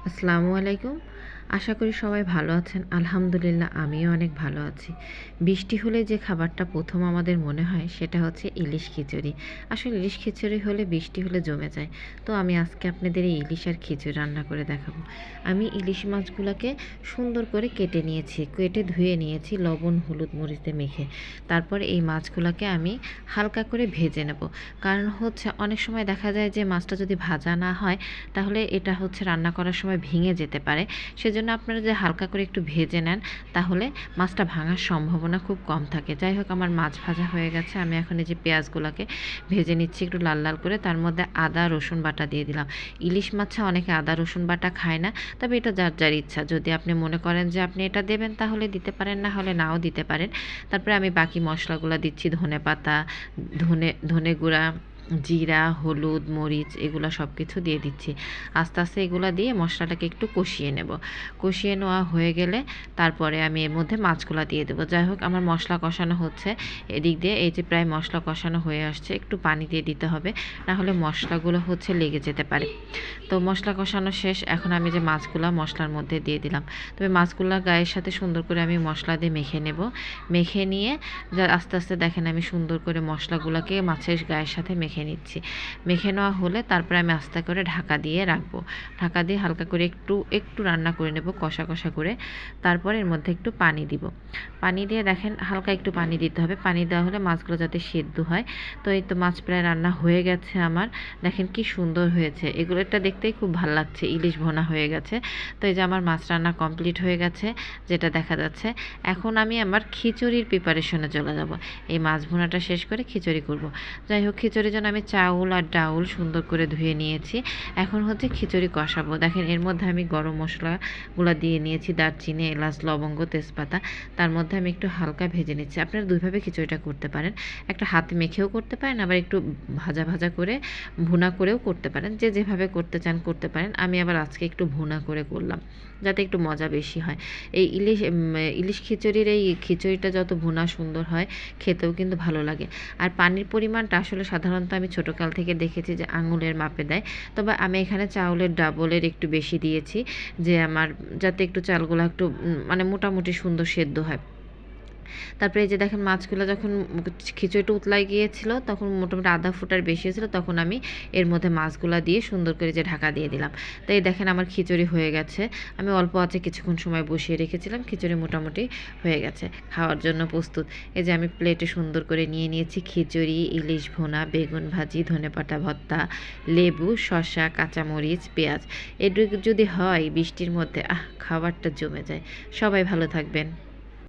আসসালামু আলাইকুম। আশা করি সবাই ভালো আছেন। আলহামদুলিল্লাহ আমিও অনেক ভালো আছি। বৃষ্টি হলে যে খাবারটা ১ম আমাদের মনে হয় সেটা হচ্ছে ইলিশ খিচুড়ি। আসলে ইলিশ খিচুড়ি হলে বৃষ্টি হলে জমে যায়। তো আমি আজকে আপনাদের এই ইলিশ আর খিচুড়ি রান্না করে দেখাবো। আমি ইলিশ মাছগুলাকে সুন্দর করে কেটে নিয়েছি। কেটে ধুয়ে নিয়েছি লবণ, হলুদ, মরিচ দিয়ে মেখে। তারপরে এই মাছগুলাকে আমি হালকা করে ভেজে নেব। কারণ হচ্ছে অনেক সময় দেখা যায় যে মাছটা যদি ভাজা না হয় তাহলে এটা হচ্ছে রান্না করার সময় ভেঙে যেতে পারে। সেজন্য আপনারা যে হালকা করে একটু ভেজে নেন তাহলে মাছটা ভাঙার সম্ভাবনা খুব কম থাকে। যাই হোক আমার মাছ ভাজা হয়ে গেছে। আমি এখন এই যে পেঁয়াজগুলোকে ভেজে নিচ্ছি একটু লাল লাল করে। তার মধ্যে আদা রসুন বাটা দিয়ে দিলাম। ইলিশ মাছে অনেকে আদা রসুন বাটা খায় না, তবে এটা যার যার ইচ্ছা। যদি আপনি মনে করেন যে আপনি এটা দেবেন তাহলে দিতে পারেন, না হলে নাও দিতে পারেন। তারপরে আমি বাকি মশলাগুলো দিচ্ছি ধনেপাতা, ধনে গুঁড়া, জিরা, হলুদ, মরিচ এগুলো সব কিছু দিয়ে দিচ্ছি। আস্তে আস্তে এগুলো দিয়ে মশলাটাকে একটু কষিয়ে নেব। কষিয়ে নেওয়া হয়ে গেলে তারপরে আমি এর মধ্যে মাছগুলো দিয়ে দেবো। যাই হোক আমার মশলা কষানো হচ্ছে। এদিক দিয়ে এই যে প্রায় মশলা কষানো হয়ে আসছে, একটু পানি দিয়ে দিতে হবে, না হলে মশলাগুলো হচ্ছে লেগে যেতে পারে। তো মশলা কষানো শেষ। এখন আমি যে মাছগুলো মশলার মধ্যে দিয়ে দিলাম। তবে মাছগুলো গায়ের সাথে সুন্দর করে আমি মশলা দিয়ে মেখে নেব। মেখে নিয়ে যা আস্তে আস্তে দেখেন আমি সুন্দর করে মশলাগুলোকে মাছের গায়ের সাথে মেখে নিচ্ছি। মেখে নেওয়া হলে তারপরে আমি আস্তে করে ঢাকা দিয়ে রাখবো। ঢাকা দিয়ে হালকা করে একটু একটু রান্না করে নেব, কষা কষা করে। তারপর এর মধ্যে একটু পানি দিব। পানি দিয়ে দেখেন হালকা একটু পানি দিতে হবে। পানি দেওয়া হলে মাছগুলো যাতে সেদ্ধ হয়। তো এই তো মাছ প্রায় রান্না হয়ে গেছে আমার। দেখেন কি সুন্দর হয়েছে। এগুলোটা দেখতেই খুব ভালো লাগছে। ইলিশ ভুনা হয়ে গেছে। তো এই যে আমার মাছ রান্না কমপ্লিট হয়ে গেছে, যেটা দেখা যাচ্ছে। এখন আমি আমার খিচুড়ির প্রিপারেশনে চলে যাব। এই মাছ ভুনাটা শেষ করে খিচুড়ি করব। যাই হোক খিচুড়ির জন্য আমি চাউল আর ডাউল সুন্দর করে ধুয়ে নিয়েছি। এখন হচ্ছে খিচুড়ি কষাবো। দেখেন এর মধ্যে আমি গরম মশলাগুলো দিয়ে নিয়েছি, দারচিনি, এলাচ, লবঙ্গ, তেজপাতা। তার মধ্যে আমি একটু হালকা ভেজে নিচ্ছি। আপনারা দুইভাবে খিচুড়িটা করতে পারেন। একটা হাতে মেখেও করতে পারেন, আবার একটু ভাজা ভাজা করে ভুনা করেও করতে পারেন। যে যেভাবে করতে চান করতে পারেন। আমি আবার আজকে একটু ভুনা করে করলাম, যাতে একটু মজা বেশি হয়। এই ইলিশ খিচুড়ির এই খিচুড়িটা যত ভুনা সুন্দর হয়, খেতেও কিন্তু ভালো লাগে। আর পানির পরিমাণটা আসলে সাধারণত আমি ছোটোকাল থেকে দেখেছি যে আঙুলের মাপে দেয়। তবে আমি এখানে চাউলের ডাবলের একটু বেশি দিয়েছি, যে আমার যাতে একটু চালগুলো একটু মানে মোটামুটি সুন্দর সেদ্ধ হয়। তারপরে এই যে দেখেন মাছগুলো যখন খিচুড়িটা উতলাই গিয়েছিল তখন মোটামুটি আধা ফুটার বেশি হয়েছিল, তখন আমি এর মধ্যে মাছগুলা দিয়ে সুন্দর করে যে ঢাকা দিয়ে দিলাম। তো এই দেখেন আমার খিচুড়ি হয়ে গেছে। আমি অল্প আছে কিছুক্ষণ সময় বসিয়ে রেখেছিলাম। খিচুড়ি মোটামুটি হয়ে গেছে, খাওয়ার জন্য প্রস্তুত। এই যে আমি প্লেটে সুন্দর করে নিয়ে নিয়েছি খিচুড়ি, ইলিশ ভুনা, বেগুন ভাজি, ধনেপাতা ভর্তা, লেবু, শসা, কাঁচামরিচ, পেঁয়াজ। এটুকু যদি হয় বৃষ্টির মধ্যে, খাবারটা জমে যায়। সবাই ভালো থাকবেন।